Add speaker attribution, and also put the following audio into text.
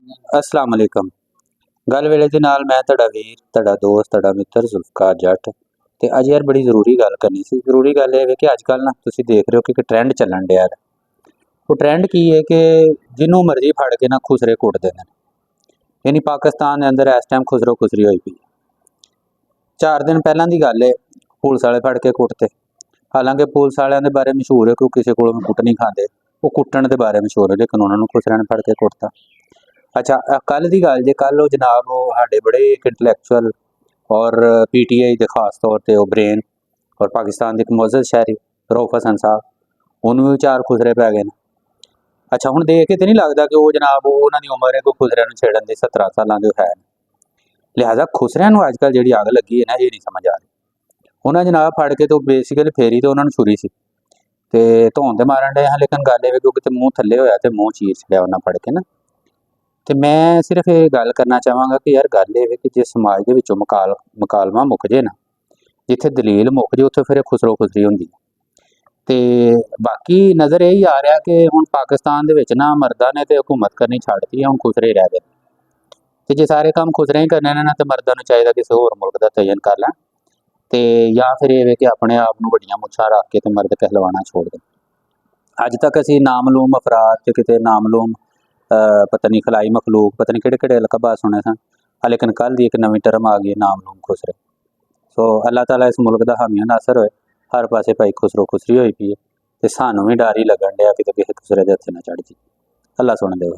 Speaker 1: अस्सलाम वालेकुम। गल वेले दे नाल मैं तुहाडा वीर, तुहाडा दोस्त, तुहाडा मित्र जुल्फकार जट ते अज यार बड़ी ज़रूरी गल करनी सी। ज़रूरी गल इह है कि अजकल ना तुसीं देख रहे हो कि एक ट्रेंड चलन डिया है। वो ट्रेंड की है कि जिन्हों मर्जी फड़ के ना खुसरे कुटदे ने। यानी पाकिस्तान दे अंदर इस टाइम खुसरो खुसरी होई पई है। 4 दिन पहलां दी गल है, पुलिस वाले फड़ के कुटते। हालांकि पुलिस वालियां दे बारे मशहूर है कि किसी कोलों कुट नहीं खांदे, वो कुट्टण दे बारे मशहूर है, लेकिन उन्होंने खुसरियां ने फड़ के कुटता। अच्छा कल की गल जे, कल जनाब वो साडे बड़े एक इंटलैक्चुअल और PTI के खास तौर पर ब्रेन और पाकिस्तान के एक मुअज़्ज़ज़ शहरी रऊफ हसन साहब, उन्होंने भी 4 खुसरे पै गए। अच्छा हुण देख के तो नहीं लगता कि वो जनाब उन्होंने उम्र है कोई खुसरिया छेड़न की, 17 साल के है। लिहाजा खुसरिया अजकल जी अग लगी है ना, ये नहीं समझ आ रही। उन्हें जनाब फड़ के तो बेसिकली फेरी तो उन्होंने छुरी सी ते धौन तो मारन डे, लेकिन गल ये क्योंकि मूँह थले होया तो मूँह चीर छड़िया उन्हें फड़ के ना। तो मैं सिर्फ ये गल करना चाहांगा कि यार गल ये कि जे समाज के विचों मुकालमा मुक जे ना, जिथे दलील मुक जे उत्थे फिर खुसरो खुसरी होंदी है। ते बाकी नज़र यही आ रहा कि हुण पाकिस्तान दे विच ना मर्दां ने तो हुकूमत करनी छड्डती है, हुण खुसरे ही रह गए। तो जे सारे काम खुसरे ही करने ने ना, तो मर्दां नूं चाहिए किसी होर मुल्क का तयन कर लैण ते या फिर ये कि अपने आप नूं वड्डियां मुच्छां रख के ते मर्द कहलवाना छोड़ देण। अज तक असीं नामलूम अफराद ते किते नामलूम पता नहीं खलाई मखलूक, पता नहीं किहड़े लकब सुने सन, लेकिन कल दी एक नवीं टर्म आ गई नामलूम खुसरे। सो अल्लाह ताला इस मुल्क का हामी नासर होए। हर पासे भाई खुसरो खुसरी होई पई है ते सानूं भी डर ही लगन डिया कि किसी खुसरे दे हत्थे ना चढ़ जी। अल्लाह सुण दे।